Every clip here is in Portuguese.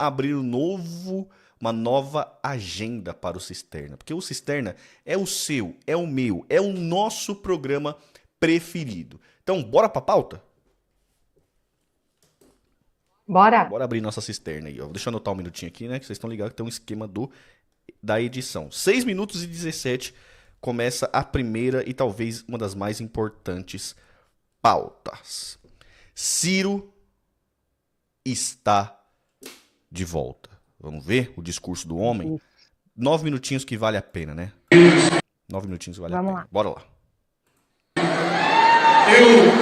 abrir uma nova agenda para o Cisterna. Porque o Cisterna é o seu, é o meu, é o nosso programa preferido. Então, bora pra pauta? Bora! Bora abrir nossa cisterna aí, ó. Deixa eu anotar um minutinho aqui, né? Que vocês estão ligados que tem um esquema da edição. 6 minutos e 17 começa a primeira e talvez uma das mais importantes pautas. Ciro está de volta. Vamos ver o discurso do homem? 9 minutinhos que vale a pena, né? 9 minutinhos que vale a pena. Bora lá. Eu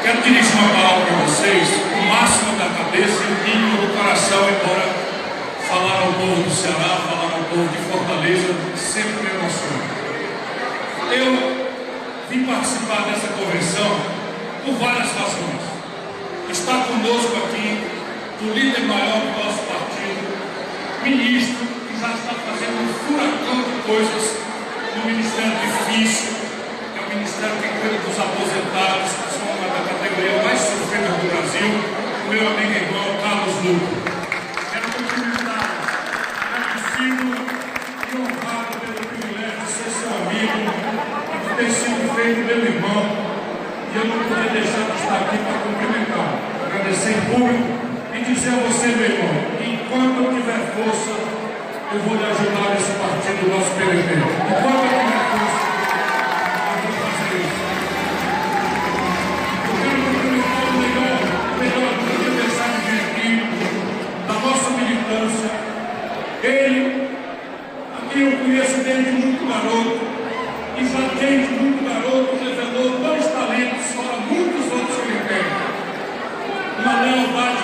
quero dirigir uma palavra para vocês, o máximo da cabeça e o mínimo do coração, embora falar ao povo do Ceará, falar ao povo de Fortaleza, sempre me emociona. Eu vim participar dessa convenção por várias razões. Está conosco aqui o líder maior do nosso partido, ministro, que já está fazendo um furacão de coisas no Ministério Difícil, que é o Ministério que cuida dos aposentados, que são uma da categoria mais sofrida do Brasil, o meu amigo e irmão Carlos Lucas. Quero cumprimentar, agradecido e honrado pelo privilégio de ser seu amigo e de ter sido feito meu irmão. E eu não podia deixar de estar aqui para cumprimentar, agradecer em público e dizer a você, meu irmão, que enquanto eu tiver força, eu vou lhe ajudar nesse partido do nosso PDT. Enquanto eu tiver força, eu vou fazer isso. Eu quero cumprimentar o melhor do aniversário de aqui, da nossa militância. Ele, a quem eu conheço desde muito garoto, e já desde muito garoto revelou 2 talentos, fora muitos outros que ele tem. Uma lealdade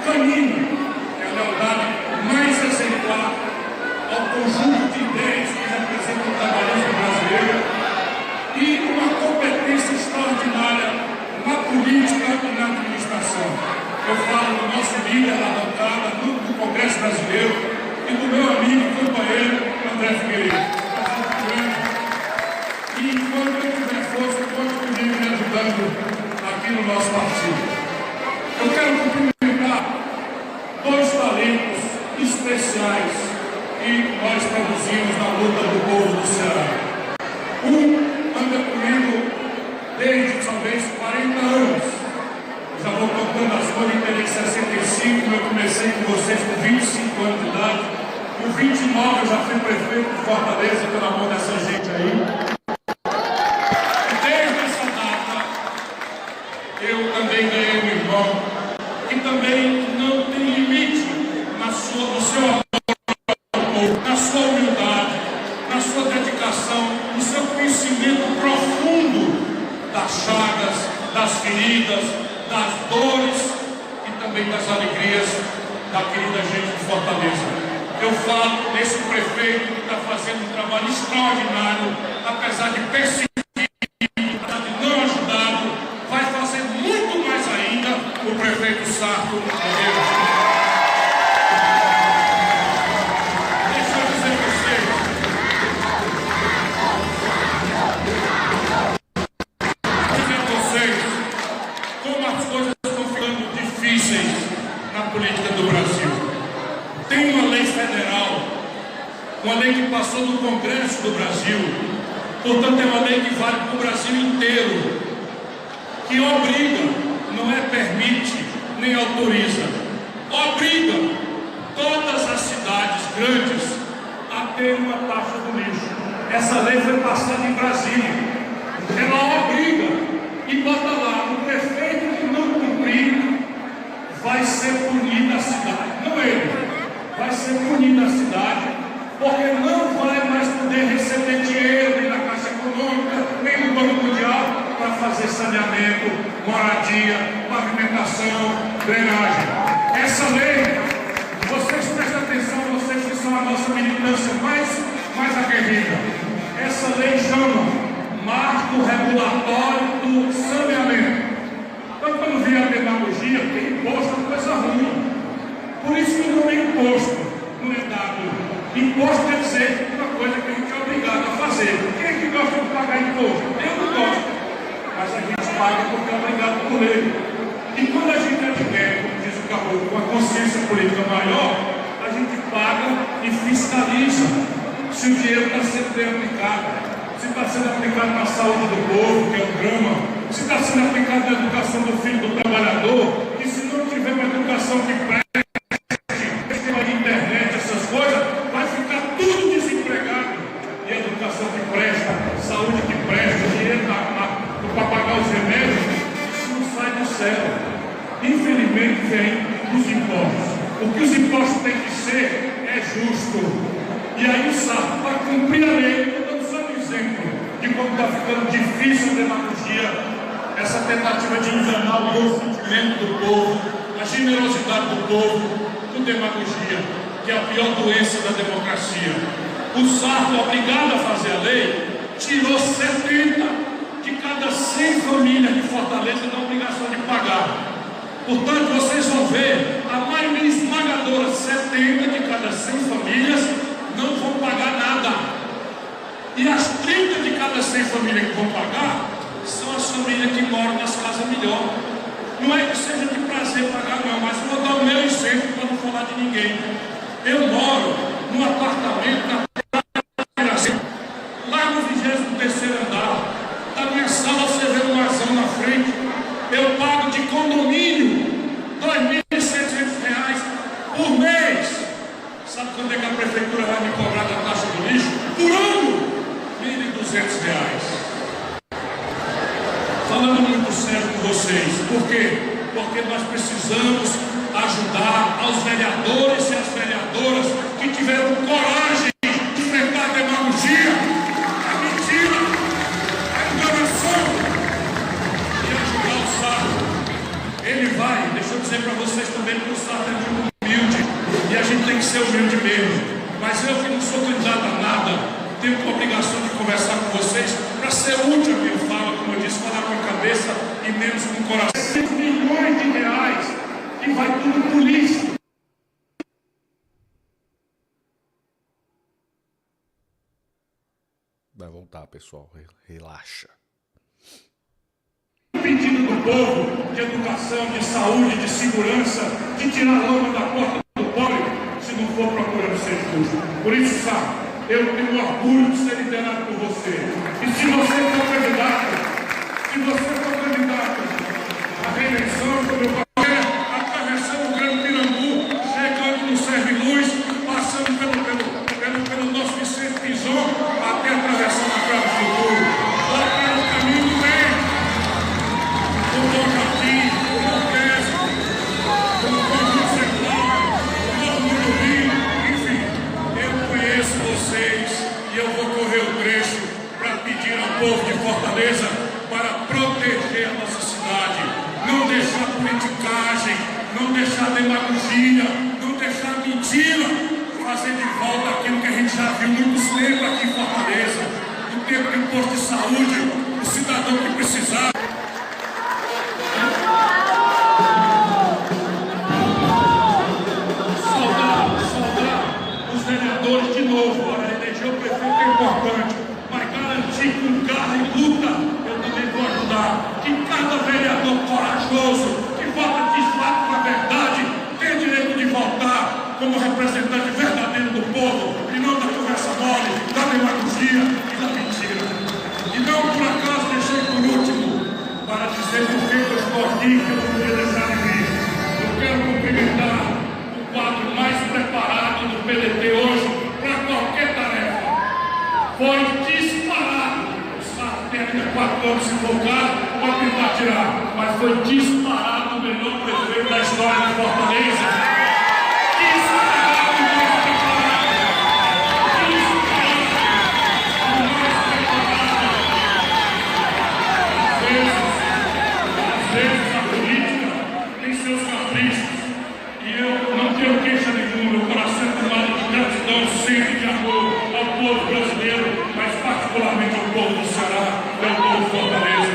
canina, que é a lealdade mais exemplar ao conjunto de ideias que representam o trabalhismo brasileiro e uma competência extraordinária na política e na administração. Eu falo do nosso líder da bancada, do Congresso Brasileiro e do meu amigo e companheiro André Figueiredo. E enquanto eu tiver força, pode comigo me ajudando aqui no nosso partido. Eu quero cumprimentar 2 talentos especiais que nós produzimos na luta do povo do Ceará. Um anda comigo desde talvez 40 anos. Já vou contando as coisas, eu terei 65, eu comecei com vocês com 25 anos de idade. Com 29 eu já fui prefeito de Fortaleza pela mão dessa gente aí. Eu também ganhei um irmão que também não tem limite no seu amor, na sua humildade, na sua dedicação, no seu conhecimento profundo das chagas, das feridas, das dores e também das alegrias da querida gente de Fortaleza. Eu falo nesse prefeito que está fazendo um trabalho extraordinário, apesar de perseguir, apesar de não ajudado, vai fazer muito mais ainda o prefeito Sarto. Deixa eu dizer a vocês, como as coisas estão ficando difíceis na política do Brasil. Tem uma lei federal, uma lei que passou no Congresso do Brasil, portanto é uma lei que vale para o Brasil inteiro, que obriga, não é permite, nem autoriza, obriga todas as cidades grandes a ter uma taxa do lixo. Essa lei foi passada em Brasília. Ela obriga e bota lá, o prefeito que não cumprir vai ser punido na cidade. Não ele, vai ser punido na cidade, porque não vai mais poder receber dinheiro nem na Caixa Econômica, nem no Banco Mundial, para fazer saneamento, moradia, pavimentação, drenagem. Essa lei, vocês prestem atenção, vocês que são a nossa militância mais aguerrida. Essa lei chama Marco Regulatório do Saneamento. Então, quando vier a demagogia, porque imposto é coisa ruim. Por isso que não é imposto, não é dado. Imposto quer dizer uma coisa que a gente é obrigado a fazer. Quem é que gosta de pagar imposto? Eu não gosto. Mas a gente paga porque é obrigado por lei. E quando a gente é de guerra, como diz o ficar com a consciência política maior, a gente paga e fiscaliza se o dinheiro está sendo bem aplicado. Se está sendo aplicado na saúde do povo, que é um drama, se está sendo aplicado na educação do filho do trabalhador, e se não tiver uma educação que preste, sistema de internet, essas coisas, vai ficar tudo desempregado. E a educação que presta, saúde que presta, dinheiro para pagar os remédios, isso não sai do céu. Infelizmente vem dos impostos. O que os impostos têm que ser é justo. E aí o Sarto, para cumprir a lei, de como está ficando difícil a demagogia, essa tentativa de enganar o bom sentimento do povo, a generosidade do povo, com demagogia, que é a pior doença da democracia. O Sarto, obrigado a fazer a lei, tirou 70 de cada 100 famílias de Fortaleza da obrigação de pagar. Portanto, vocês vão ver, a maioria esmagadora, 70 de cada 100 famílias, não vão pagar nada. E as 30 de cada 100 famílias que vão pagar são as famílias que moram nas casas melhor. Não é que seja de prazer pagar, não, mas vou dar o meu exemplo para não falar de ninguém. Eu moro num apartamento na Praça, lá no 23º andar. Da minha sala você vê um marzão na frente. Eu pago de condomínio R$ 2.600 por mês. Sabe quando é que a prefeitura vai me cobrar da taxa do lixo? Por ano! R$ 1.200. Falando muito sério com vocês, por quê? Porque nós precisamos ajudar aos vereadores e às vereadoras que tiveram coragem de enfrentar a demagogia, a mentira, a enganação e ajudar o Sarto. Ele vai, deixa eu dizer para vocês também que o Sarto é muito humilde e a gente tem que ser humilde mesmo. Mas eu que não sou candidato a nada, tenho a obrigação de conversar com vocês para ser útil a minha fala, como eu disse, falar com a cabeça e menos com o coração. 6 milhões de reais e vai tudo pro lixo. Vai voltar, pessoal, relaxa. Pedido do povo de educação, de saúde, de segurança, de tirar a lama da porta do pobre, se não for procurando ser justo. Por isso, sabe, eu tenho orgulho de ser liderado por você. E se você for candidato à reeleição, como eu falei, atravessando o Grande Pirambu, chegando no Serviluz, passando pelo nosso Vicente Pison, até atravessando a Praia do Futuro. Lá pelo caminho do bem, o Bom Jardim, o Bom Crespo, o Conjunto Central, o Novo Mundo Rio, enfim, eu conheço vocês e eu vou correr o trecho para pedir ao povo de Fortaleza para proteger a nossa cidade, não deixar politicagem, não deixar demagogia, não deixar mentira, fazer de volta aquilo que a gente já viu muitos tempos aqui em Fortaleza, no tempo de posto de saúde, o cidadão que precisar. Saudar os vereadores de novo, para eleger o prefeito é importante, mas garantir que um carro em luta, eu também vou ajudar, que cada vereador corajoso, que vota de fato na verdade, tem direito de votar como representante verdadeiro do povo, e não da conversa mole, da demagogia e da mentira. E não por acaso deixei por último, para dizer por que eu estou aqui, que eu não podia deixar de vir. Eu quero cumprimentar o quadro mais preparado do PDT hoje para qualquer tarefa. Foi disparado. O Sarto tem ainda 4 anos se focar, pode tentar tirar, mas foi disparado o melhor prefeito da história de Fortaleza. Sempre de amor ao povo brasileiro, mas particularmente ao povo do Ceará e ao povo de Fortaleza.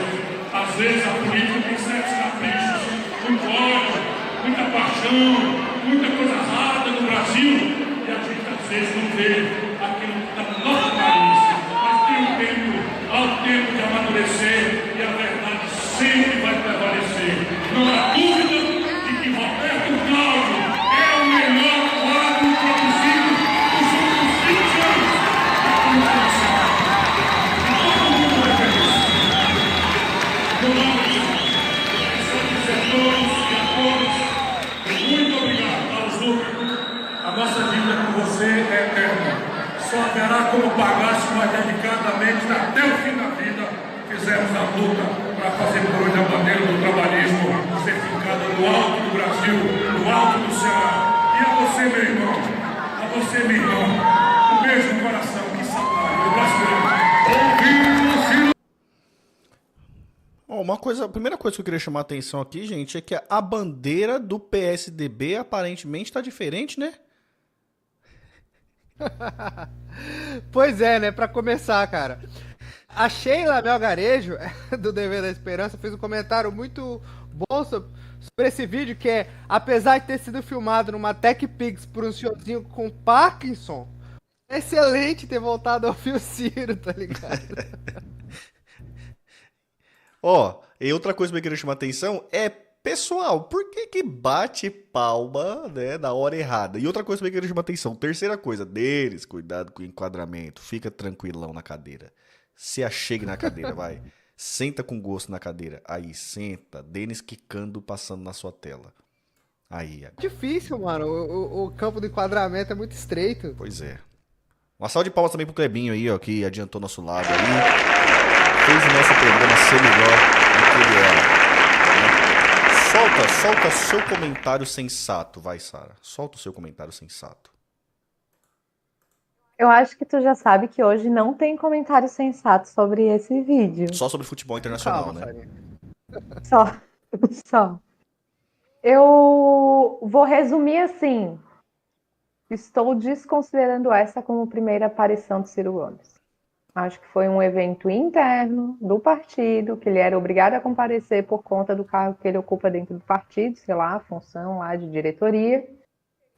Às vezes a política tem certos caprichos, muito ódio, muita paixão, muita coisa rara no Brasil, e a gente às vezes não vê aquilo que está no nosso país. Mas tem um tempo, há o tempo de amadurecer, e a verdade sempre vai prevalecer. Não há dúvida de que Roberto você é eterno. Só haverá como pagar se nós dedicadamente, até o fim da vida, fizermos a luta para fazer por onde a bandeira do trabalhismo ser fincada no alto do Brasil, no alto do Ceará. E a você, meu irmão, a você, minha irmã, um beijo no coração, que saudade, um abraço grande. Uma coisa, a primeira coisa que eu queria chamar a atenção aqui, gente, é que a bandeira do PSDB aparentemente está diferente, né? Pois é, né? Pra começar, cara. A Sheila Melgarejo, do Dever da Esperança, fez um comentário muito bom sobre esse vídeo, que é, apesar de ter sido filmado numa TechPix por um senhorzinho com Parkinson, é excelente ter voltado ao Fio Ciro, tá ligado? E outra coisa que eu queria chamar a atenção é, pessoal, por que bate palma, né, na hora errada? E outra coisa que eu queria chamar a atenção, terceira coisa, deles, cuidado com o enquadramento, fica tranquilão na cadeira. Se achegue na cadeira, vai. Senta com gosto na cadeira. Aí, senta. Denis quicando, passando na sua tela. Aí, agora. Difícil, mano. O campo do enquadramento é muito estreito. Pois é. Uma salva de palmas também pro Clebinho aí, ó, que adiantou nosso lado aí. Fez o nosso programa ser melhor do que ele era. Solta seu comentário sensato, vai, Sara. Solta o seu comentário sensato. Eu acho que tu já sabe que hoje não tem comentário sensato sobre esse vídeo. Só sobre futebol internacional, Calma, né? Sarinha. Só. Eu vou resumir assim. Estou desconsiderando essa como primeira aparição de Ciro Gomes. Acho que foi um evento interno do partido, que ele era obrigado a comparecer por conta do cargo que ele ocupa dentro do partido, sei lá, a função lá de diretoria.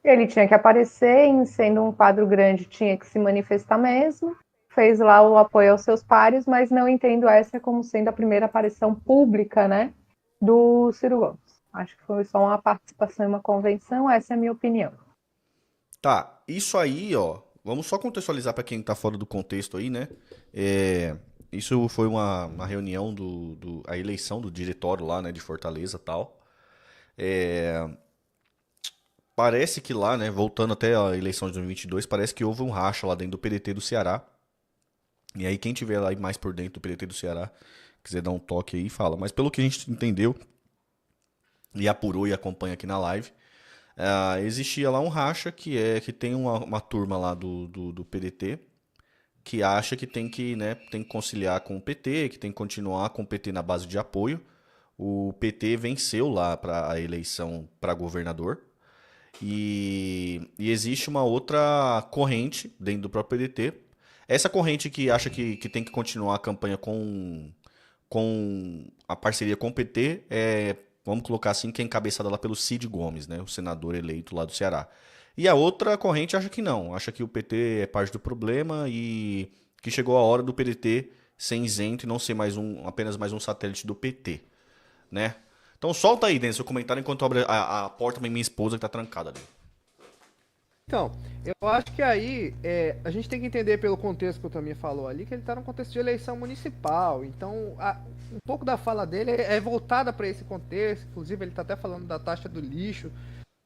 Ele tinha que aparecer, e sendo um quadro grande, tinha que se manifestar mesmo. Fez lá o apoio aos seus pares, mas não entendo essa como sendo a primeira aparição pública, né, do Ciro Gomes. Acho que foi só uma participação em uma convenção, essa é a minha opinião. Tá, isso aí, ó, vamos só contextualizar para quem tá fora do contexto aí, né? Isso foi uma reunião a eleição do diretório lá, né, de Fortaleza e tal. Parece que lá, né, voltando até a eleição de 2022, parece que houve um racha lá dentro do PDT do Ceará. E aí quem tiver lá mais por dentro do PDT do Ceará, quiser dar um toque aí, fala. Mas pelo que a gente entendeu e apurou e acompanha aqui na live, existia lá um racha que tem uma turma lá do PDT que acha que tem que conciliar com o PT, que tem que continuar com o PT na base de apoio. O PT venceu lá para a eleição para governador. E existe uma outra corrente dentro do próprio PDT. Essa corrente que acha que tem que continuar a campanha com a parceria com o PT vamos colocar assim, que é encabeçada lá pelo Cid Gomes, né, o senador eleito lá do Ceará. E a outra corrente acha que não, acha que o PT é parte do problema e que chegou a hora do PDT ser isento e não ser apenas mais um satélite do PT, né? Então solta aí, Denis, seu comentário enquanto eu abro a porta pra minha esposa que tá trancada ali. Então, eu acho que aí a gente tem que entender pelo contexto que o Taminha falou ali, que ele tá num contexto de eleição municipal. Então, um pouco da fala dele é voltada para esse contexto. Inclusive, ele tá até falando da taxa do lixo.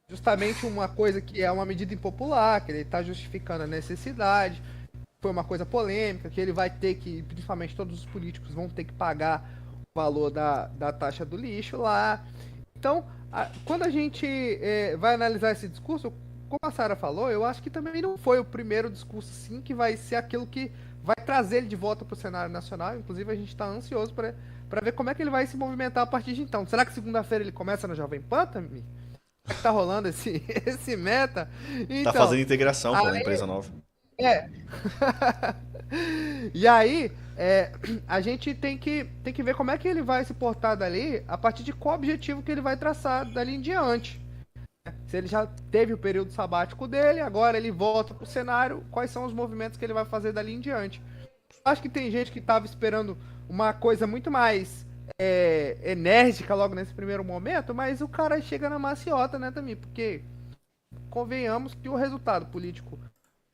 Justamente uma coisa que é uma medida impopular, que ele tá justificando a necessidade. Foi uma coisa polêmica, que ele vai ter que, principalmente todos os políticos vão ter que pagar o valor da taxa do lixo lá. Então, quando a gente vai analisar esse discurso, como a Sara falou, eu acho que também não foi o primeiro discurso, sim, que vai ser aquilo que vai trazer ele de volta para o cenário nacional. Inclusive, a gente está ansioso para ver como é que ele vai se movimentar a partir de então. Será que segunda-feira ele começa no Jovem Pan também? Como é que tá rolando esse meta? Então, tá fazendo integração com a empresa nova. E aí, a gente tem que ver como é que ele vai se portar dali, a partir de qual objetivo que ele vai traçar dali em diante. Se ele já teve o período sabático dele, agora ele volta pro cenário, quais são os movimentos que ele vai fazer dali em diante. Acho que tem gente que estava esperando uma coisa muito mais enérgica logo nesse primeiro momento, mas o cara chega na maciota, né, também, porque convenhamos que o resultado político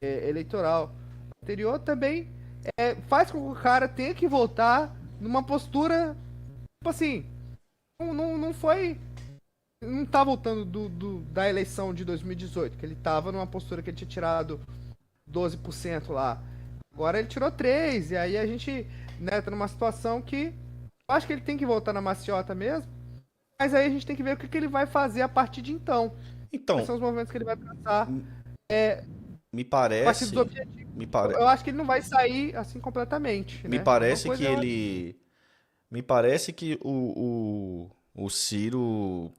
eleitoral anterior também faz com que o cara tenha que voltar numa postura, tipo assim, não foi não tá voltando da eleição de 2018, que ele tava numa postura que ele tinha tirado 12% lá. Agora ele tirou 3%, e aí a gente, né, tá numa situação que eu acho que ele tem que voltar na maciota mesmo, mas aí a gente tem que ver o que ele vai fazer a partir de então. Então, Quais são os movimentos que ele vai traçar me a partir parece, dos objetivos. me pare, Eu acho que ele não vai sair assim completamente, me né? parece Uma que coisa é ele, me parece que o Ciro,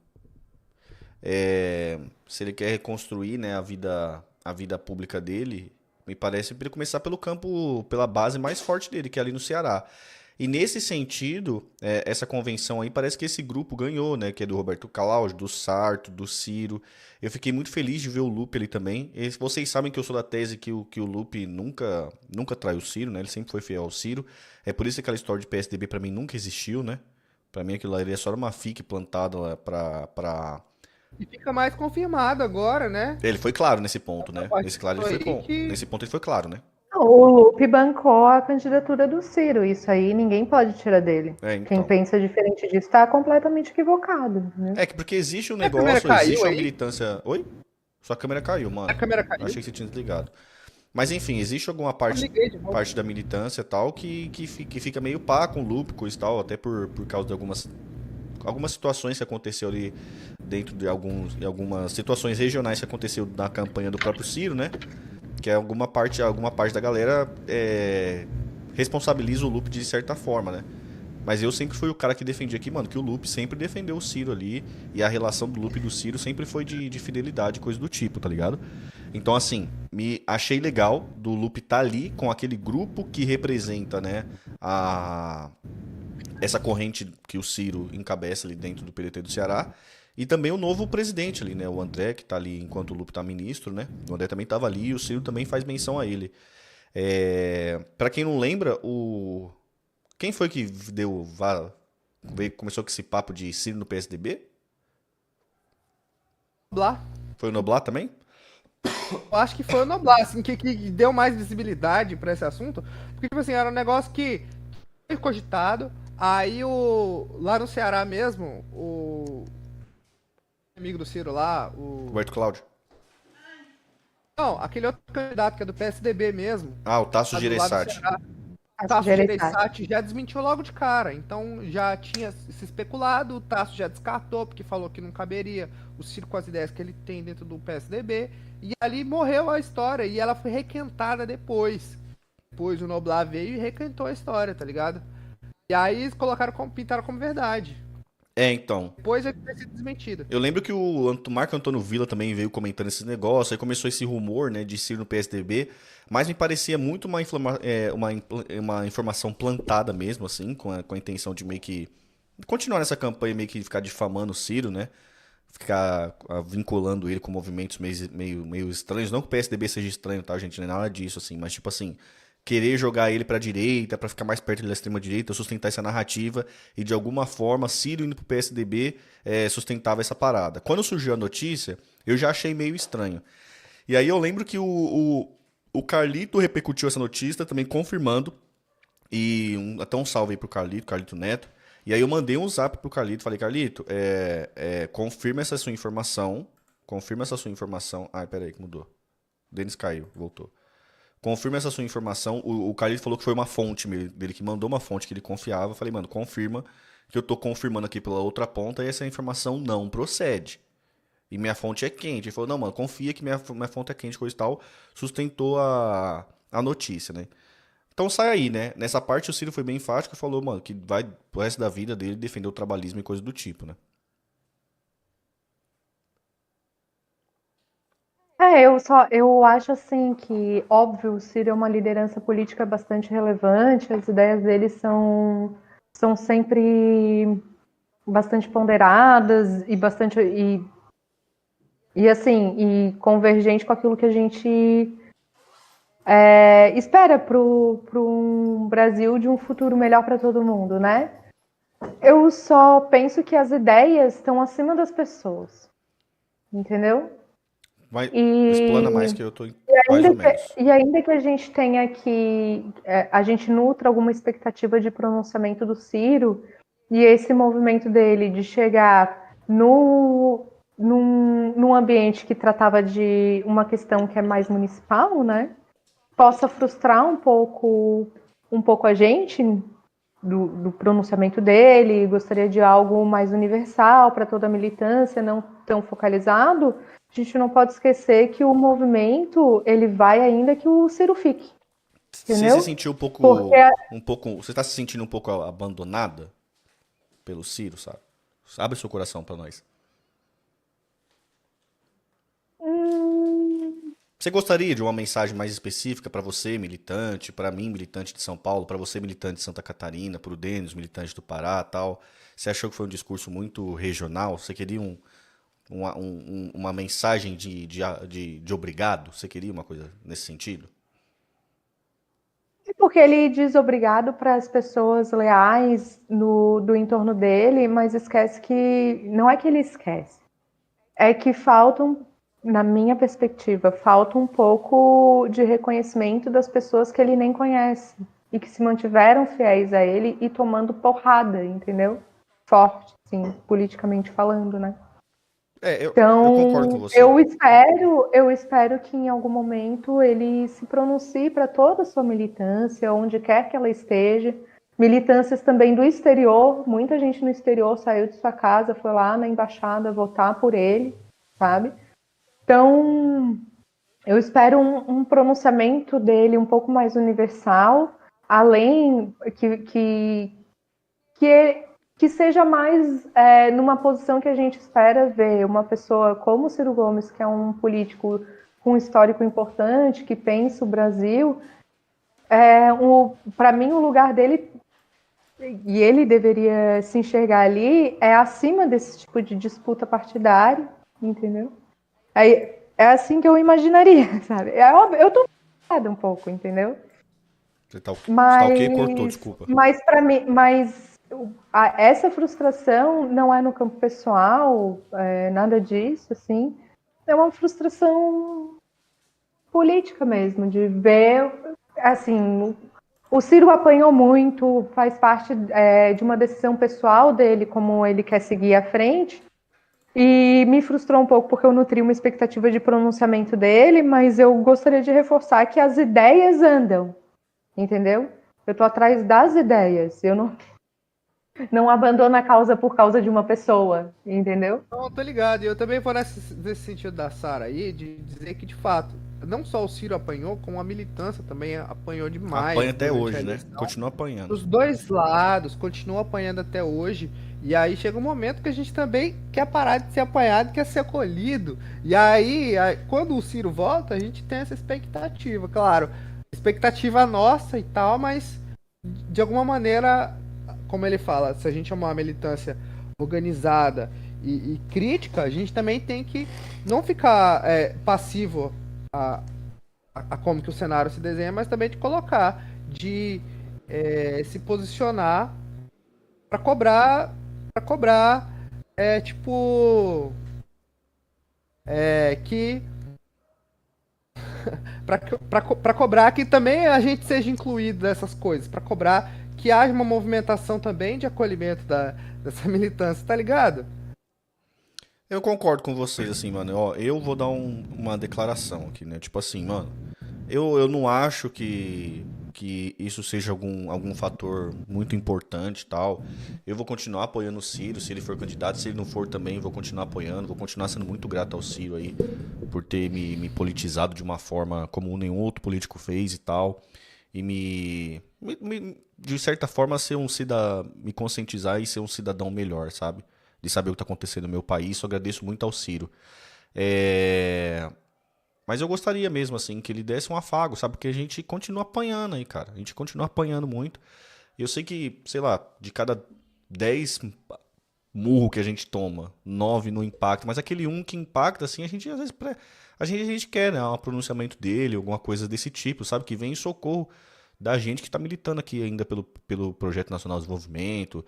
se ele quer reconstruir, né, a vida pública dele, me parece para ele começar pelo campo, pela base mais forte dele, que é ali no Ceará. E nesse sentido, essa convenção aí, parece que esse grupo ganhou, né? Que é do Roberto Cláudio, do Sarto, do Ciro. Eu fiquei muito feliz de ver o Lupe ali também. E vocês sabem que eu sou da tese que o Lupe nunca traiu o Ciro, né? Ele sempre foi fiel ao Ciro. É por isso que aquela história de PSDB pra mim nunca existiu, né? Pra mim aquilo ali é só uma fique plantada lá pra... e fica mais confirmado agora, né? Ele foi claro nesse ponto, A né? partir aí que Nesse ponto ele foi claro, né? O Lupe bancou a candidatura do Ciro, isso aí ninguém pode tirar dele. Quem Então. pensa diferente disso está completamente equivocado, né? É que porque existe um a câmera negócio, caiu existe uma aí. militância. Oi? Sua câmera caiu, A mano. câmera caiu. Achei que você tinha desligado. Mas enfim, existe alguma Eu parte, liguei de novo. parte da militância e tal que fica meio pá com o Lupe, coisa e tal, até por causa de algumas situações que aconteceu ali dentro de algumas situações regionais que aconteceu na campanha do próprio Ciro, né? Que é alguma parte da galera responsabiliza o Lupe de certa forma, né? Mas eu sempre fui o cara que defendia aqui, mano, que o Lupe sempre defendeu o Ciro ali. E a relação do Lupe e do Ciro sempre foi de fidelidade, coisa do tipo, tá ligado? Então, assim, me achei legal do Lupe estar ali com aquele grupo que representa, né, essa corrente que o Ciro encabeça ali dentro do PDT do Ceará. E também o novo presidente ali, né, o André, que tá ali enquanto o Lupe tá ministro, né? O André também tava ali e o Ciro também faz menção a ele. Pra quem não lembra, quem foi que começou com esse papo de Ciro no PSDB? Noblar. Foi o Noblar também? Eu acho que foi o Noblar, assim, que deu mais visibilidade pra esse assunto. Porque, tipo assim, era um negócio que foi cogitado. Aí lá no Ceará mesmo, o amigo do Ciro lá, Roberto Cláudio. não, aquele outro candidato que é do PSDB mesmo, Ah, o Tasso lá do lado do Gereissati. Ceará, Tasso Tasso Gereissati. Gereissati já desmentiu logo de cara. Então já tinha se especulado, o Tasso já descartou, porque falou que não caberia o Ciro com as ideias que ele tem dentro do PSDB. E ali morreu a história. E ela foi requentada depois. Depois o Noblar veio e requentou a história, tá ligado? E aí eles pintaram como verdade. Então. Depois ele vai ser desmentida. Eu lembro que o Marco Antônio Villa também veio comentando esses negócios, aí começou esse rumor, né, de Ciro no PSDB, mas me parecia muito uma informação plantada mesmo, assim, com a intenção de meio que continuar nessa campanha, meio que ficar difamando o Ciro, né, ficar vinculando ele com movimentos meio estranhos, não que o PSDB seja estranho, tá, gente, não é nada disso, assim, mas tipo assim, querer jogar ele pra direita, pra ficar mais perto da extrema direita, sustentar essa narrativa e de alguma forma Ciro indo pro PSDB sustentava essa parada. Quando surgiu a notícia, eu já achei meio estranho. E aí eu lembro que o Carlito repercutiu essa notícia também confirmando, e até um salve aí pro Carlito Neto. E aí eu mandei um zap pro Carlito, falei, Carlito, confirma essa sua informação. Ai, peraí que mudou. O Denis caiu, voltou. Confirma essa sua informação. O Carlito falou que foi uma fonte dele que mandou uma fonte que ele confiava. Eu falei, mano, confirma que eu tô confirmando aqui pela outra ponta e essa informação não procede. E minha fonte é quente. Ele falou, não, mano, confia que minha fonte é quente, coisa e tal. Sustentou a notícia, né? Então sai aí, né? Nessa parte o Ciro foi bem enfático e falou, mano, que vai pro resto da vida dele defender o trabalhismo e coisa do tipo, né? Eu acho assim que, óbvio, o Ciro é uma liderança política bastante relevante, as ideias dele são sempre bastante ponderadas e bastante e convergente com aquilo que a gente espera para um Brasil de um futuro melhor para todo mundo, né? Eu só penso que as ideias estão acima das pessoas, entendeu? Mas E, explana mais que eu tô mais ou menos. e ainda que a gente tenha a gente nutra alguma expectativa de pronunciamento do Ciro, e esse movimento dele de chegar num ambiente que tratava de uma questão que é mais municipal, né, possa frustrar um pouco a gente do pronunciamento dele, gostaria de algo mais universal para toda a militância, não tão focalizado. A gente não pode esquecer que o movimento ele vai ainda que o Ciro fique, Você entendeu? se sentiu Porque você está se sentindo um pouco abandonada pelo Ciro, sabe? Abre seu coração pra nós. Você gostaria de uma mensagem mais específica pra você, militante, pra mim, militante de São Paulo, pra você, militante de Santa Catarina, pro Denis, militante do Pará, tal? Você achou que foi um discurso muito regional? Você queria uma mensagem de obrigado? Você queria uma coisa nesse sentido? porque ele diz obrigado para as pessoas leais do entorno dele, mas esquece que não é que ele esquece, é que faltam, na minha perspectiva, falta um pouco de reconhecimento das pessoas que ele nem conhece e que se mantiveram fiéis a ele e tomando porrada, entendeu? Forte, sim, politicamente falando, né? Eu concordo com Então, você. eu espero que em algum momento ele se pronuncie para toda a sua militância, onde quer que ela esteja. Militâncias também do exterior, muita gente no exterior saiu de sua casa, foi lá na embaixada votar por ele, sabe? Então, eu espero um pronunciamento dele um pouco mais universal, além que, que seja mais numa posição que a gente espera ver uma pessoa como o Ciro Gomes, que é um político com um histórico importante, que pensa o Brasil. Para mim, o lugar dele, e ele deveria se enxergar ali, é acima desse tipo de disputa partidária, entendeu? É assim que eu imaginaria, sabe? Eu tô um pouco, entendeu? Você tá, tá ok? Cortou, Mas, desculpa. mas para mim, essa frustração não é no campo pessoal, nada disso, assim. É uma frustração política mesmo, de ver, assim, o Ciro apanhou muito, faz parte de uma decisão pessoal dele, como ele quer seguir à frente. E me frustrou um pouco porque eu nutri uma expectativa de pronunciamento dele, mas eu gostaria de reforçar que as ideias andam, entendeu? Eu tô atrás das ideias, eu não abandono a causa por causa de uma pessoa, entendeu? Não, tô ligado. E eu também vou nesse sentido da Sara aí, de dizer que, de fato, não só o Ciro apanhou, como a militância também apanhou Apanha demais até durante a hoje, né? eleição. Continua apanhando. Dos dois lados, continua apanhando até hoje. E aí chega um momento que a gente também quer parar de ser apanhado, quer ser acolhido. E aí, quando o Ciro volta, a gente tem essa expectativa, claro. Expectativa nossa e tal, mas de alguma maneira, como ele fala, se a gente é uma militância organizada e crítica, a gente também tem que não ficar passivo a como que o cenário se desenha, mas também de colocar, de se posicionar para cobrar, tipo, que para cobrar que também a gente seja incluído nessas coisas, para cobrar que haja uma movimentação também de acolhimento dessa militância, tá ligado? Eu concordo com vocês, assim, mano. Ó, eu vou dar uma declaração aqui, né? Tipo assim, mano. Eu não acho que isso seja algum fator muito importante e tal. Eu vou continuar apoiando o Ciro, se ele for candidato. Se ele não for também, vou continuar apoiando. Vou continuar sendo muito grato ao Ciro aí por ter me politizado de uma forma como nenhum outro político fez e tal. E de certa forma, me conscientizar e ser um cidadão melhor, sabe? De saber o que tá acontecendo no meu país. Isso eu agradeço muito ao Ciro. É... Mas eu gostaria mesmo, assim, que ele desse um afago, sabe? Porque a gente continua apanhando aí, cara. A gente continua apanhando muito. E eu sei que, sei lá, de cada 10 murro que a gente toma, 9 não impacta. Mas aquele um que impacta, assim, a gente às vezes... A gente quer, né? Um pronunciamento dele, alguma coisa desse tipo, sabe? Que vem em socorro da gente que tá militando aqui ainda pelo Projeto Nacional de Desenvolvimento,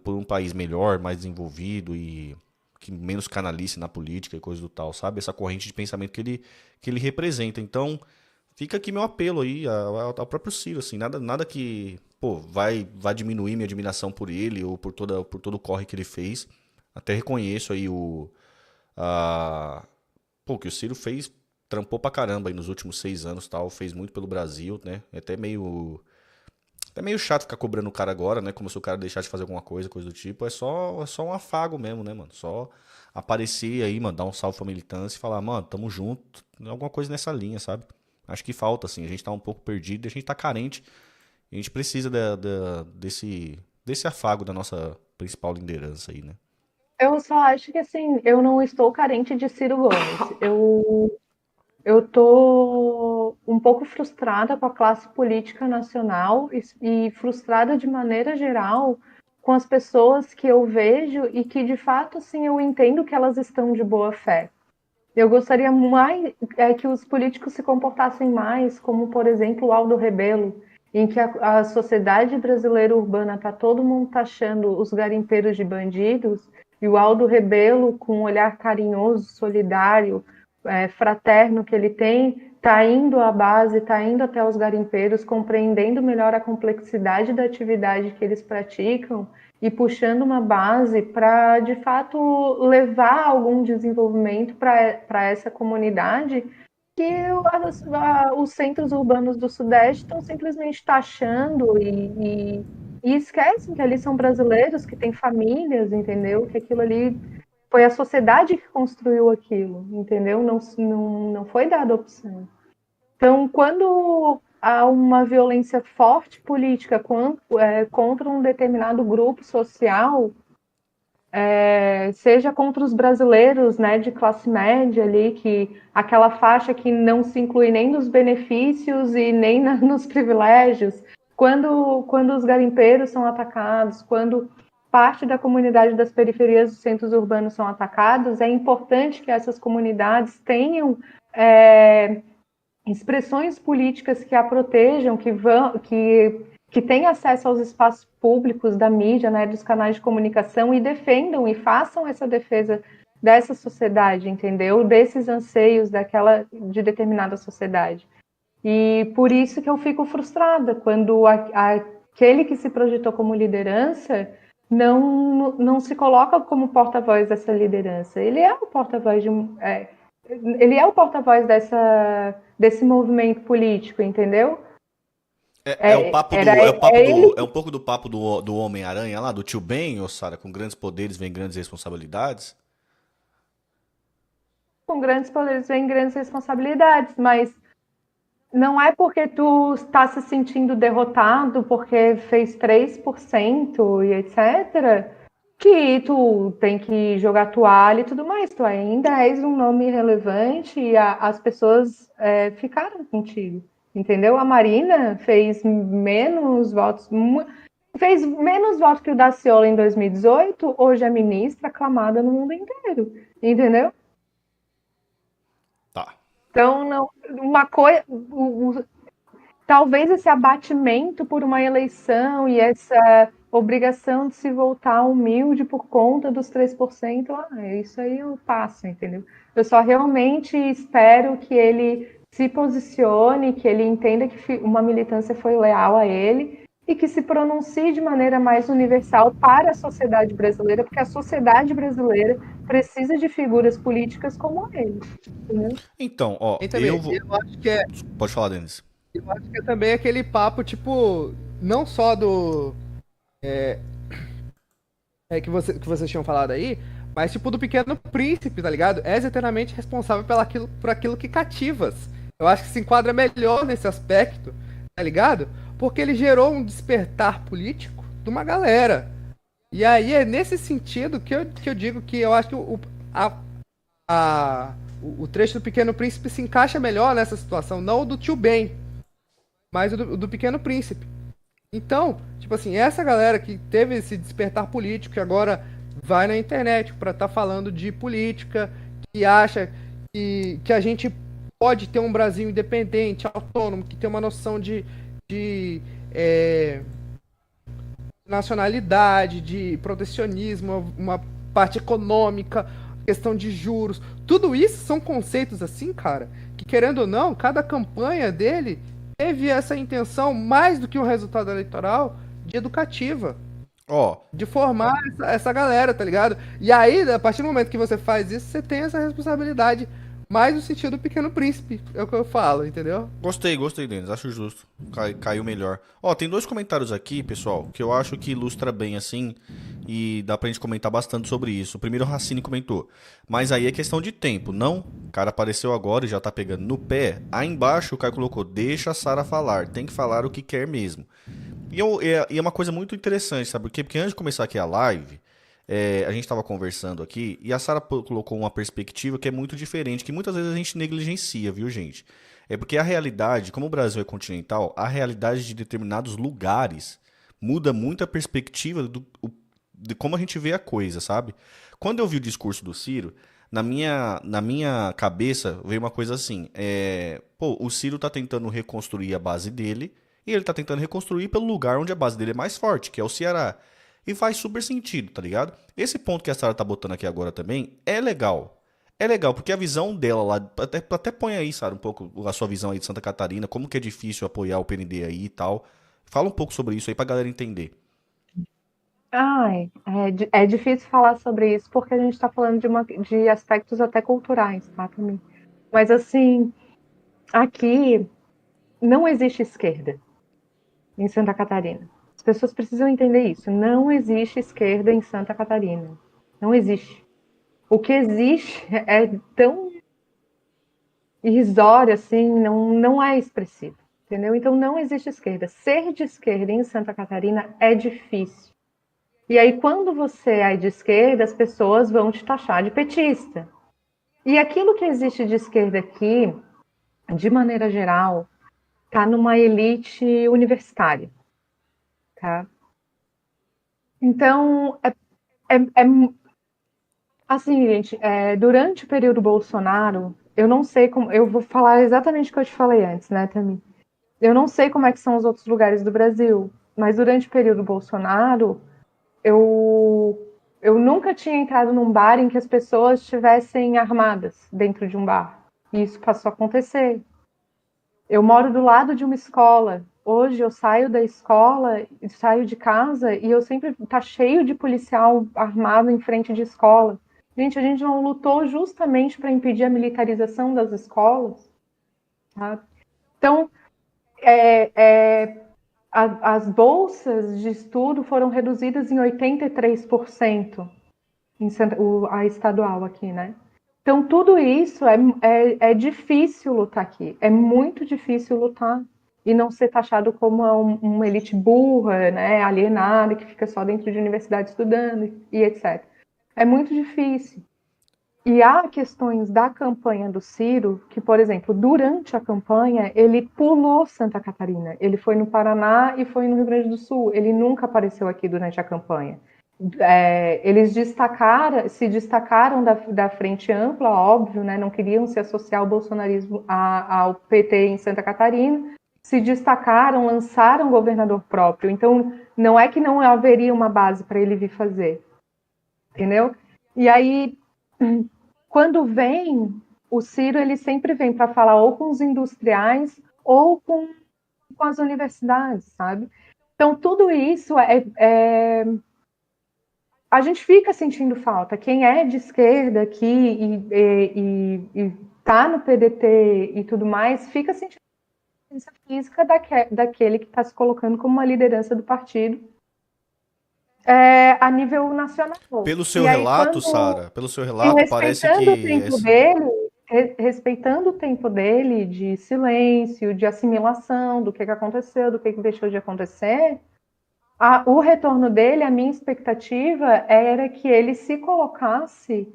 por um país melhor, mais desenvolvido e que menos canalice na política e coisa do tal, sabe? Essa corrente de pensamento que ele representa. Então, fica aqui meu apelo aí ao próprio Ciro, assim, nada que, pô, vai diminuir minha admiração por ele ou por todo o corre que ele fez. Até reconheço aí o que o Ciro fez, trampou pra caramba aí nos últimos 6 anos, tal, fez muito pelo Brasil, né? É até meio chato ficar cobrando o cara agora, né? Como se o cara deixar de fazer alguma coisa do tipo. É só um afago mesmo, né, mano? Só aparecer aí, mandar um salve pra militância e falar, mano, tamo junto. Alguma coisa nessa linha, sabe? Acho que falta, assim. A gente tá um pouco perdido, a gente tá carente. A gente precisa desse afago da nossa principal liderança aí, né? Eu só acho que assim, eu não estou carente de Ciro Gomes. Eu tô um pouco frustrada com a classe política nacional e frustrada de maneira geral com as pessoas que eu vejo e que de fato assim eu entendo que elas estão de boa fé. Eu gostaria mais que os políticos se comportassem mais, como por exemplo o Aldo Rebelo, em que a sociedade brasileira urbana está todo mundo taxando os garimpeiros de bandidos, e o Aldo Rebelo, com um olhar carinhoso, solidário, fraterno que ele tem, está indo à base, está indo até os garimpeiros, compreendendo melhor a complexidade da atividade que eles praticam e puxando uma base para, de fato, levar algum desenvolvimento para essa comunidade que os centros urbanos do Sudeste estão simplesmente taxando e esquecem que ali são brasileiros, que têm famílias, entendeu? Que aquilo ali foi a sociedade que construiu aquilo, entendeu? Não foi dada opção. Então, quando há uma violência forte política contra um determinado grupo social, seja contra os brasileiros, né, de classe média ali, que aquela faixa que não se inclui nem nos benefícios e nem nos privilégios, quando os garimpeiros são atacados, quando parte da comunidade das periferias dos centros urbanos são atacados, é importante que essas comunidades tenham expressões políticas que a protejam, que tenham acesso aos espaços públicos da mídia, né, dos canais de comunicação e defendam e façam essa defesa dessa sociedade, entendeu? Desses anseios de determinada sociedade. E por isso que eu fico frustrada quando aquele que se projetou como liderança não se coloca como porta-voz dessa liderança. Ele é o porta-voz desse movimento político, entendeu? É um pouco do papo do Homem-Aranha lá, do tio Ben, ô Sara, com grandes poderes vem grandes responsabilidades. Com grandes poderes vem grandes responsabilidades, mas não é porque tu está se sentindo derrotado porque fez 3% e etc., que tu tem que jogar toalha e tudo mais. Tu ainda és um nome relevante e as pessoas ficaram contigo, entendeu? A Marina fez menos votos que o Daciolo em 2018, hoje é ministra aclamada no mundo inteiro, entendeu? Tá. Então, não, uma coisa... Talvez esse abatimento por uma eleição e essa obrigação de se voltar humilde por conta dos 3%, isso aí eu passo, entendeu? Eu só realmente espero que ele se posicione, que ele entenda que uma militância foi leal a ele e que se pronuncie de maneira mais universal para a sociedade brasileira, porque a sociedade brasileira precisa de figuras políticas como ele, entendeu? Então, ó, eu acho que Pode falar, Denis. Eu acho que é também aquele papo, tipo, não só do. Que vocês tinham falado aí, mas tipo do Pequeno Príncipe, tá ligado? És eternamente responsável por aquilo que cativas. Eu acho que se enquadra melhor nesse aspecto, tá ligado? Porque ele gerou um despertar político de uma galera. E aí é nesse sentido que eu digo que eu acho que o trecho do Pequeno Príncipe se encaixa melhor nessa situação, não o do Tio Ben, mas o do Pequeno Príncipe. Então, tipo assim, essa galera que teve esse despertar político, que agora vai na internet pra estar falando de política, que acha que a gente pode ter um Brasil independente, autônomo, que tem uma noção de nacionalidade, de protecionismo, uma parte econômica, questão de juros. Tudo isso são conceitos assim, cara, que querendo ou não, cada campanha dele teve essa intenção, mais do que um resultado eleitoral, de educativa. Ó, de formar essa galera, tá ligado? E aí, a partir do momento que você faz isso, você tem essa responsabilidade mais no sentido do Pequeno Príncipe, é o que eu falo, entendeu? gostei, Denis. Acho justo. Caiu melhor. Ó, tem dois comentários aqui, pessoal, que eu acho que ilustra bem assim. E dá pra gente comentar bastante sobre isso. O primeiro, o Racine comentou. Mas aí é questão de tempo, não? O cara apareceu agora e já tá pegando no pé. Aí embaixo o cara colocou: deixa a Sara falar. Tem que falar o que quer mesmo. E é uma coisa muito interessante, sabe por quê? Porque antes de começar aqui a live, a gente estava conversando aqui e a Sara colocou uma perspectiva que é muito diferente, que muitas vezes a gente negligencia, viu, gente? É porque a realidade, como o Brasil é continental, a realidade de determinados lugares muda muito a perspectiva de como a gente vê a coisa, sabe? Quando eu vi o discurso do Ciro, na minha cabeça veio uma coisa assim: pô, o Ciro tá tentando reconstruir a base dele e ele tá tentando reconstruir pelo lugar onde a base dele é mais forte, que é o Ceará. E faz super sentido, tá ligado? Esse ponto que a Sarah tá botando aqui agora também é legal. É legal, porque a visão dela lá. Até põe aí, Sarah, um pouco a sua visão aí de Santa Catarina, como que é difícil apoiar o PND aí e tal. Fala um pouco sobre isso aí pra galera entender. Ai, é difícil falar sobre isso porque a gente está falando de aspectos até culturais, tá, também. Mas assim, aqui não existe esquerda em Santa Catarina. As pessoas precisam entender isso. Não existe esquerda em Santa Catarina. Não existe. O que existe é tão irrisório assim, não é expressivo. Entendeu? Então não existe esquerda. Ser de esquerda em Santa Catarina é difícil. E aí, quando você é de esquerda, as pessoas vão te taxar de petista. E aquilo que existe de esquerda aqui, de maneira geral, está numa elite universitária, tá? Então, assim, gente, durante o período Bolsonaro, eu não sei como, eu vou falar exatamente o que eu te falei antes, né, Tami? Eu não sei como é que são os outros lugares do Brasil, mas durante o período Bolsonaro, eu eu nunca tinha entrado num bar em que as pessoas estivessem armadas dentro de um bar. E isso passou a acontecer. Eu moro do lado de uma escola. Hoje eu saio da escola, saio de casa e eu sempre tá cheio de policial armado em frente de escola. Gente, a gente não lutou justamente para impedir a militarização das escolas, tá? Então, é, é, as bolsas de estudo foram reduzidas em 83%, a estadual aqui, né? Então, tudo isso é difícil lutar aqui. É muito difícil lutar e não ser taxado como uma elite burra, né, alienada, que fica só dentro de universidade estudando e etc. É muito difícil. E há questões da campanha do Ciro que, por exemplo, durante a campanha, ele pulou Santa Catarina. Ele foi no Paraná e foi no Rio Grande do Sul. Ele nunca apareceu aqui durante a campanha. Eles se destacaram da frente ampla, óbvio, né? Não queriam se associar ao bolsonarismo, ao PT em Santa Catarina. Se destacaram, lançaram governador próprio. Então, não é que não haveria uma base para ele vir fazer. Entendeu? E aí, quando vem, o Ciro ele sempre vem para falar ou com os industriais ou com as universidades, sabe? Então, tudo isso a gente fica sentindo falta. Quem é de esquerda aqui e tá no PDT e tudo mais, fica sentindo a presença física daquele que está se colocando como uma liderança do partido a nível nacional. Pelo seu E aí, relato, Sara, pelo seu relato, parece que respeitando o tempo dele de silêncio, de assimilação do que aconteceu, do que deixou de acontecer, o retorno dele, a minha expectativa era que ele se colocasse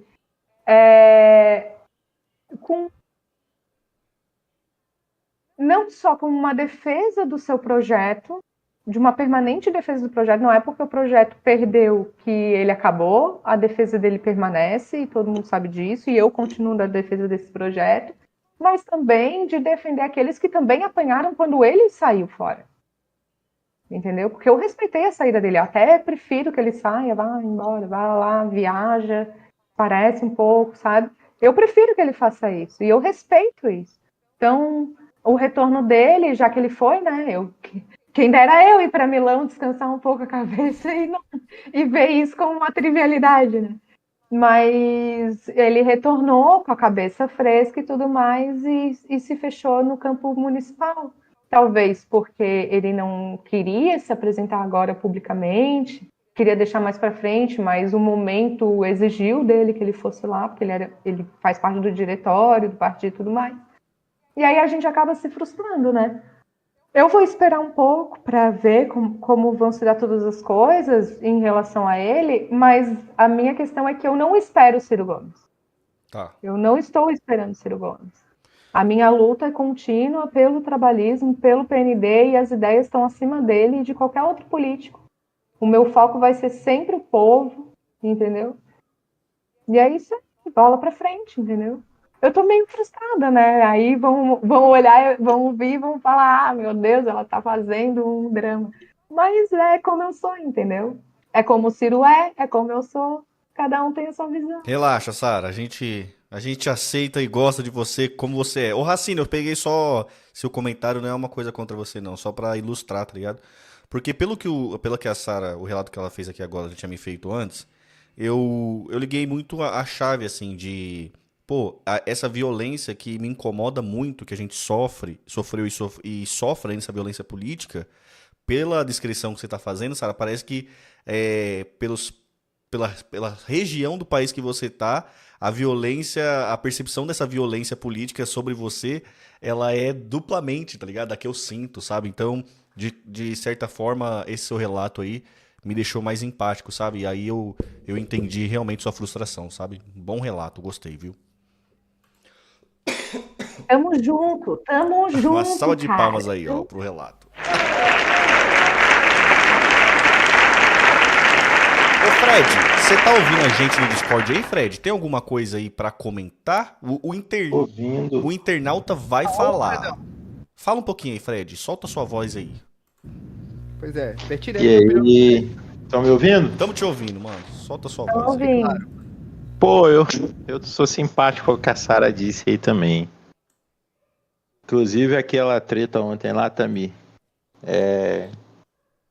não só como uma defesa do seu projeto, de uma permanente defesa do projeto, não é porque o projeto perdeu que ele acabou, a defesa dele permanece, e todo mundo sabe disso, e eu continuo na defesa desse projeto, mas também de defender aqueles que também apanharam quando ele saiu fora. Entendeu? Porque eu respeitei a saída dele, eu até prefiro que ele saia, vá embora, vá lá, viaja, parece um pouco, sabe? Eu prefiro que ele faça isso, e eu respeito isso. Então, o retorno dele, já que ele foi, né? Quem dera eu ir para Milão, descansar um pouco a cabeça e ver isso como uma trivialidade, né? Mas ele retornou com a cabeça fresca e tudo mais e se fechou no campo municipal. Talvez porque ele não queria se apresentar agora publicamente, queria deixar mais para frente, mas o momento exigiu dele que ele fosse lá, porque ele faz parte do diretório, do partido e tudo mais. E aí a gente acaba se frustrando, né? Eu vou esperar um pouco para ver como vão se dar todas as coisas em relação a ele, mas a minha questão é que eu não espero o Ciro Gomes. Tá. Eu não estou esperando o Ciro Gomes. A minha luta é contínua pelo trabalhismo, pelo PND, e as ideias estão acima dele e de qualquer outro político. O meu foco vai ser sempre o povo, entendeu? E é isso aí, bola para frente, entendeu? Eu tô meio frustrada, né? Aí vão olhar, vão vir, vão falar, ah, meu Deus, ela tá fazendo um drama. Mas é como eu sou, entendeu? É como o Ciro é como eu sou. Cada um tem a sua visão. Relaxa, Sara. A gente aceita e gosta de você como você é. Ô, Racine, eu peguei só... Seu comentário não é uma coisa contra você, não. Só pra ilustrar, tá ligado? Porque pelo que a Sara, o relato que ela fez aqui agora, já tinha me feito antes, eu liguei muito a chave, assim, de... Pô, essa violência que me incomoda muito, que a gente sofreu e sofre nessa violência política, pela descrição que você está fazendo, Sara, parece que pela região do país que você tá, a violência, a percepção dessa violência política sobre você, ela é duplamente, tá ligado? Da que eu sinto, sabe? Então, de certa forma, esse seu relato aí me deixou mais empático, sabe? E aí eu entendi realmente sua frustração, sabe? Bom relato, gostei, viu? Tamo junto, Uma salva de cara. palmas aí, ó, pro relato. Ô Fred, você tá ouvindo a gente no Discord aí, Fred? Tem alguma coisa aí pra comentar? Ouvindo. O internauta vai falar. Fala um pouquinho aí, Fred. Solta sua voz aí. Pois é, E retirei minha opinião. aí, estão me ouvindo? Tamo te ouvindo, mano. Solta sua Tô voz aí. ouvindo. Claro. Pô, eu sou simpático com o que a Sara disse aí também. Inclusive aquela treta ontem lá, Tami.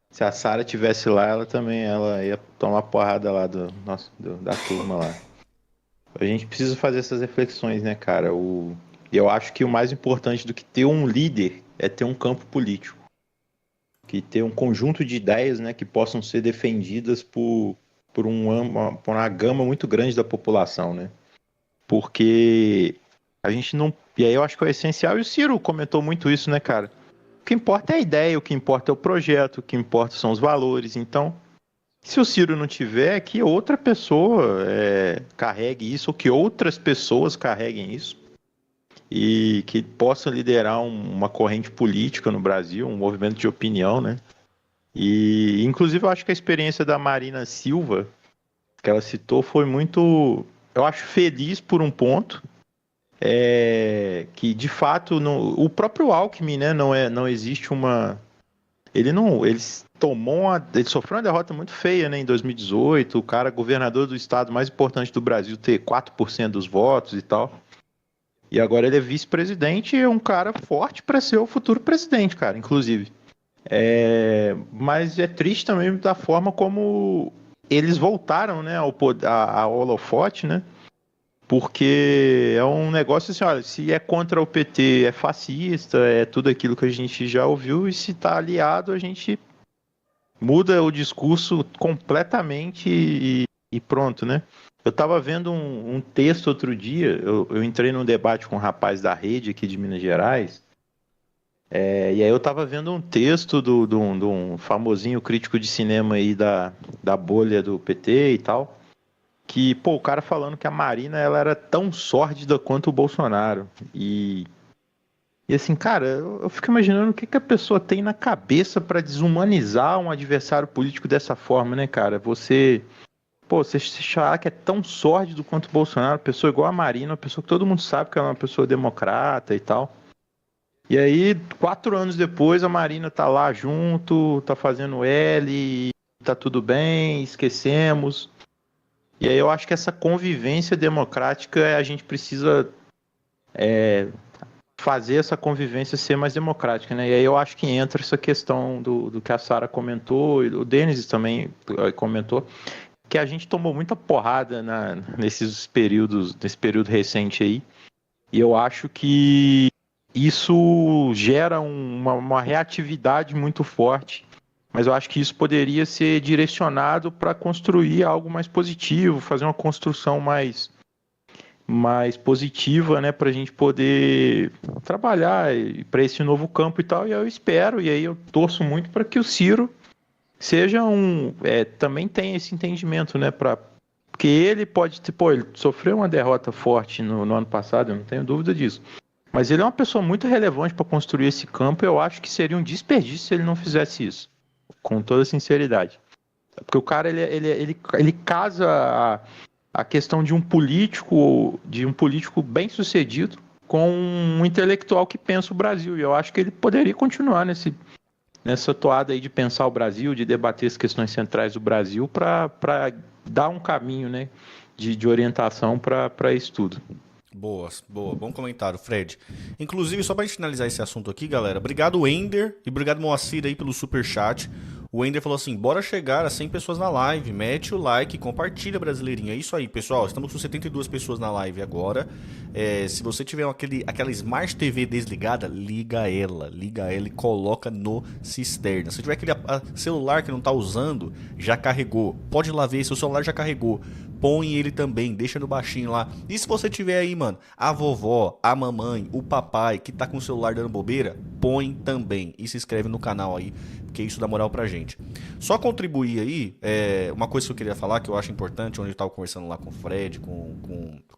Se a Sara tivesse lá, ela ia tomar porrada lá da turma lá. A gente precisa fazer essas reflexões, né, cara? Eu acho que o mais importante do que ter um líder é ter um campo político. Que ter um conjunto de ideias, né, que possam ser defendidas por uma gama muito grande da população, né? Porque a gente não... E aí eu acho que é o essencial, e o Ciro comentou muito isso, né, cara? O que importa é a ideia, o que importa é o projeto, o que importa são os valores. Então, se o Ciro não tiver, que outra pessoa carregue isso, ou que outras pessoas carreguem isso, e que possam liderar uma corrente política no Brasil, um movimento de opinião, né? E, inclusive, eu acho que a experiência da Marina Silva, que ela citou, foi muito, eu acho, feliz por um ponto, que, de fato, o próprio Alckmin, né, não existe uma... Ele sofreu uma derrota muito feia, né, em 2018, o cara, governador do estado mais importante do Brasil, ter 4% dos votos e tal. E agora ele é vice-presidente e é um cara forte para ser o futuro presidente, cara, inclusive. Mas é triste também da forma como eles voltaram, né, ao holofote, né? Porque é um negócio assim, olha, se é contra o PT é fascista, é tudo aquilo que a gente já ouviu, e se tá aliado a gente muda o discurso completamente e pronto, né? Eu tava vendo um texto outro dia, eu entrei num debate com um rapaz da Rede aqui de Minas Gerais, e aí eu tava vendo um texto de um famosinho crítico de cinema aí da bolha do PT e tal, que, pô, o cara falando que a Marina, ela era tão sórdida quanto o Bolsonaro. E assim, cara, eu fico imaginando o que a pessoa tem na cabeça para desumanizar um adversário político dessa forma, né, cara? Você achar que é tão sórdido quanto o Bolsonaro, pessoa igual a Marina, uma pessoa que todo mundo sabe que é uma pessoa democrata e tal. E aí, 4 anos depois, a Marina tá lá junto, tá fazendo L, tá tudo bem, esquecemos. E aí eu acho que essa convivência democrática a gente precisa fazer essa convivência ser mais democrática, né? E aí eu acho que entra essa questão do que a Sara comentou, e o Denis também comentou, que a gente tomou muita porrada nesse período recente aí, e eu acho que isso gera uma reatividade muito forte, mas eu acho que isso poderia ser direcionado para construir algo mais positivo, fazer uma construção mais positiva, né, para a gente poder trabalhar para esse novo campo e tal, e eu espero, e aí eu torço muito para que o Ciro seja também tenha esse entendimento, né, porque ele pode ter, ele sofreu uma derrota forte no ano passado, eu não tenho dúvida disso, mas ele é uma pessoa muito relevante para construir esse campo, e eu acho que seria um desperdício se ele não fizesse isso, com toda sinceridade, porque o cara, ele casa a questão de um político bem sucedido com um intelectual que pensa o Brasil, e eu acho que ele poderia continuar nessa toada aí de pensar o Brasil, de debater as questões centrais do Brasil para dar um caminho, né, de orientação para isso tudo. Boa, bom comentário, Fred. Inclusive, só pra gente finalizar esse assunto aqui, galera, obrigado Ender e obrigado Moacir aí pelo superchat. O Ender falou assim, bora chegar a 100 pessoas na live, mete o like, compartilha, brasileirinho. É isso aí, pessoal, estamos com 72 pessoas na live agora. Se você tiver aquela Smart TV desligada, liga ela e coloca no cisterna. Se tiver aquele celular que não tá usando, já carregou. Pode ir lá ver, seu celular já carregou. Põe ele também, deixa no baixinho lá. E se você tiver aí, mano, a vovó, a mamãe, o papai que tá com o celular dando bobeira, põe também. E se inscreve no canal aí, porque isso dá moral pra gente. Só contribuir aí, uma coisa que eu queria falar, que eu acho importante, onde eu tava conversando lá com o Fred, com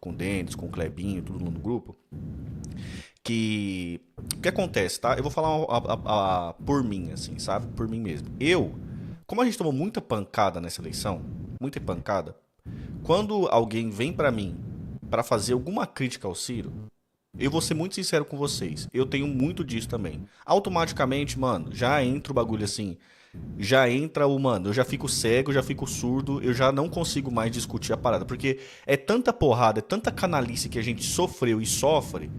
o Denis, com o Clebinho, tudo no grupo, que o que acontece, tá? Eu vou falar por mim, assim, sabe? Por mim mesmo. Como a gente tomou muita pancada nessa eleição, muita pancada, quando alguém vem pra mim pra fazer alguma crítica ao Ciro, eu vou ser muito sincero com vocês. Eu tenho muito disso também. Automaticamente, mano, já entra o bagulho assim. Já entra mano, eu já fico cego, já fico surdo, eu já não consigo mais discutir a parada. Porque é tanta porrada, é tanta canalice que a gente sofreu e sofre,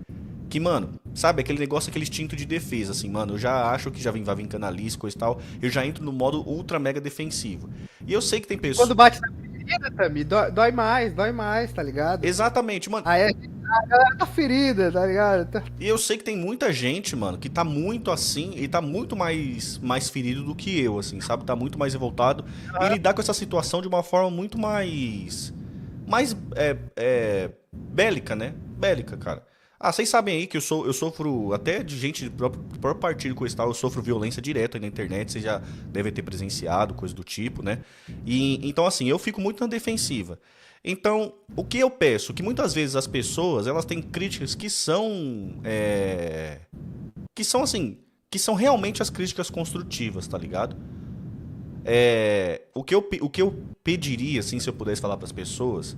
que, mano, sabe, aquele negócio, aquele instinto de defesa, assim, mano, eu já acho que vai vir canalice, coisa e tal, eu já entro no modo ultra mega defensivo. E eu sei que tem pessoas... Quando bate na ferida, Tami, dói mais, tá ligado? Exatamente, mano. Aí a galera tá ferida, tá ligado? E eu sei que tem muita gente, mano, que tá muito assim e tá muito mais ferido do que eu, assim, sabe? Tá muito mais revoltado e lidar com essa situação de uma forma muito mais bélica, né? Bélica, cara. Vocês sabem aí que eu sofro, até de gente do próprio partido com esse tal, eu sofro violência direta aí na internet, vocês já devem ter presenciado, coisa do tipo, né? E então, assim, eu fico muito na defensiva. Então, o que eu peço? Que muitas vezes as pessoas, elas têm críticas que são realmente as críticas construtivas, tá ligado? O que eu pediria, assim, se eu pudesse falar para as pessoas,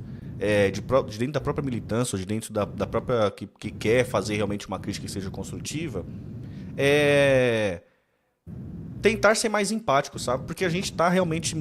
de dentro da própria militância, ou de dentro da própria que quer fazer realmente uma crítica que seja construtiva, tentar ser mais empático, sabe? Porque a gente tá realmente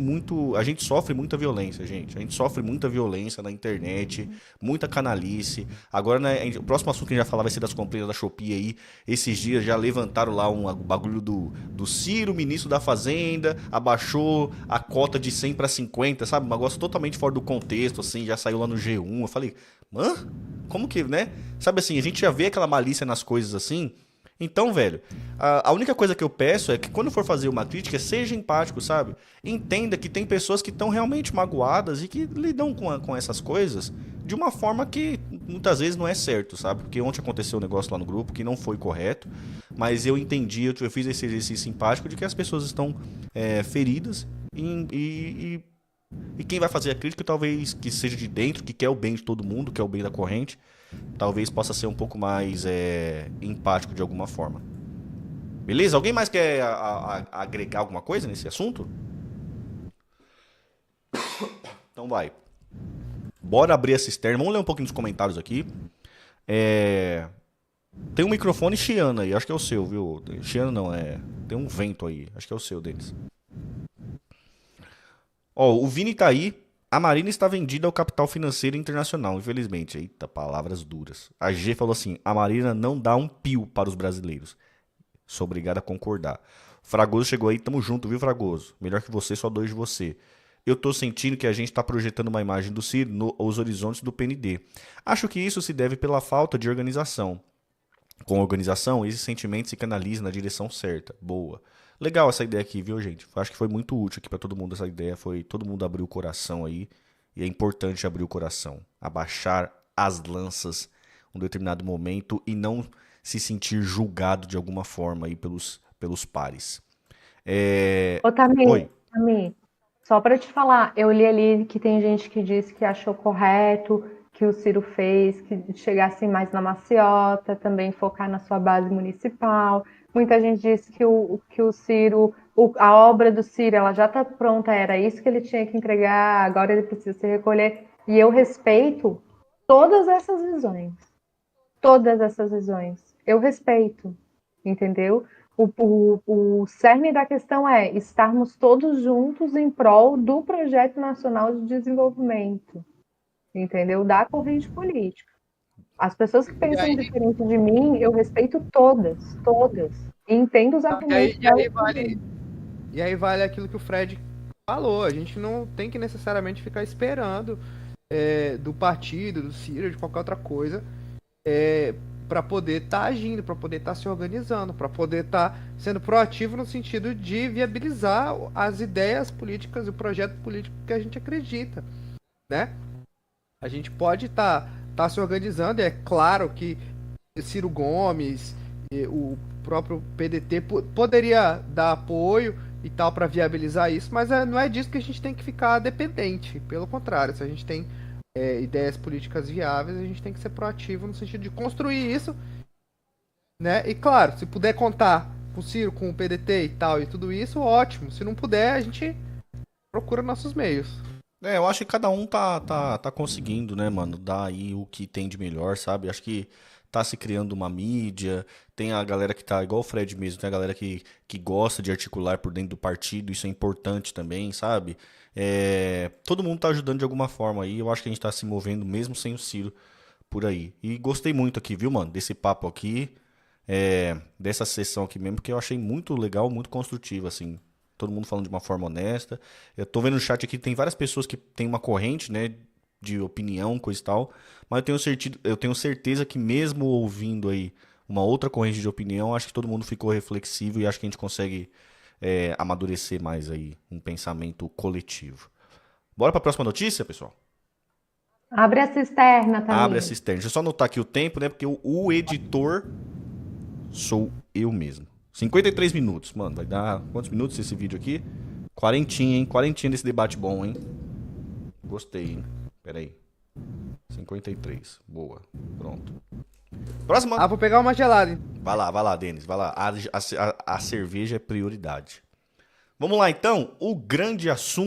a gente sofre muita violência, gente. A gente sofre muita violência na internet, muita canalice. Agora, né, o próximo assunto que a gente vai falar vai ser das companhias da Shopee aí. Esses dias já levantaram lá um bagulho do Ciro, ministro da Fazenda, abaixou a cota de 100 para 50, sabe? Um negócio totalmente fora do contexto, assim, já saiu lá no G1. Eu falei, mano, como que, né? Sabe assim, a gente já vê aquela malícia nas coisas assim. Então, velho, a única coisa que eu peço é que quando for fazer uma crítica, seja empático, sabe? Entenda que tem pessoas que estão realmente magoadas e que lidam com essas coisas de uma forma que muitas vezes não é certo, sabe? Porque ontem aconteceu um negócio lá no grupo que não foi correto, mas eu entendi, eu fiz esse exercício simpático de que as pessoas estão feridas e quem vai fazer a crítica talvez que seja de dentro, que quer o bem de todo mundo, quer o bem da corrente, talvez possa ser um pouco mais empático de alguma forma. Beleza? Alguém mais quer agregar alguma coisa nesse assunto? Então vai. Bora abrir a cisterna. Vamos ler um pouquinho dos comentários aqui. Tem um microfone chiando aí. Acho que é o seu, viu? Chiando não, tem um vento aí. Acho que é o seu deles. Ó, o Vini tá aí. A Marina está vendida ao capital financeiro internacional, infelizmente. Eita, palavras duras. A G falou assim, a Marina não dá um pio para os brasileiros. Sou obrigado a concordar. Fragoso chegou aí, tamo junto, viu, Fragoso? Melhor que você, só dois de você. Eu tô sentindo que a gente tá projetando uma imagem do Ciro nos horizontes do PND. Acho que isso se deve pela falta de organização. Com organização, esse sentimento se canaliza na direção certa. Boa. Legal essa ideia aqui, viu, gente? Acho que foi muito útil aqui pra todo mundo essa ideia. Foi todo mundo abrir o coração aí. E é importante abrir o coração. Abaixar as lanças em um determinado momento e não se sentir julgado de alguma forma aí pelos pares. Ô, Tamir, Oi. Tamir, só para te falar, eu li ali que tem gente que disse que achou correto que o Ciro fez, que chegasse mais na maciota, também focar na sua base municipal. Muita gente disse que o Ciro, a obra do Ciro, ela já está pronta, era isso que ele tinha que entregar, agora ele precisa se recolher. E eu respeito todas essas visões. Todas essas visões. Eu respeito, entendeu? O cerne da questão é estarmos todos juntos em prol do projeto nacional de desenvolvimento, entendeu? Da corrente política. As pessoas que pensam diferente de mim, eu respeito todas. E entendo os argumentos. E aí vale aquilo que o Fred falou. A gente não tem que necessariamente ficar esperando do partido, do Ciro, de qualquer outra coisa, para poder estar agindo, para poder estar se organizando, para poder estar sendo proativo no sentido de viabilizar as ideias políticas e o projeto político que a gente acredita, né? A gente pode estar se organizando, é claro que Ciro Gomes, o próprio PDT poderia dar apoio e tal para viabilizar isso, mas não é disso que a gente tem que ficar dependente, pelo contrário, se a gente tem ideias políticas viáveis, a gente tem que ser proativo no sentido de construir isso, né? E claro, se puder contar com o Ciro, com o PDT e tal, e tudo isso, ótimo. Se não puder, a gente procura nossos meios. Eu acho que cada um tá conseguindo, né, mano, dar aí o que tem de melhor, sabe? Acho que tá se criando uma mídia, tem a galera que tá, igual o Fred mesmo, tem a galera que gosta de articular por dentro do partido, isso é importante também, sabe? Todo mundo tá ajudando de alguma forma aí, eu acho que a gente tá se movendo mesmo sem o Ciro por aí. E gostei muito aqui, viu, mano, desse papo aqui, dessa sessão aqui mesmo, porque eu achei muito legal, muito construtivo, assim. Todo mundo falando de uma forma honesta. Eu tô vendo no chat aqui, tem várias pessoas que tem uma corrente, né, de opinião, coisa e tal, mas eu tenho certeza que mesmo ouvindo aí uma outra corrente de opinião, acho que todo mundo ficou reflexivo e acho que a gente consegue amadurecer mais aí um pensamento coletivo. Bora pra próxima notícia, pessoal? Abre a cisterna, Tamir. Abre a cisterna. Deixa eu só anotar aqui o tempo, né, porque o editor sou eu mesmo. 53 minutos, mano, vai dar quantos minutos esse vídeo aqui? Quarentinha, hein? Quarentinha desse debate bom, hein? Gostei, hein? Pera aí. 53, boa, pronto. Próxima. Vou pegar uma gelada, hein? Vai lá, Denis, vai lá. A cerveja é prioridade. Vamos lá, então. O grande assunto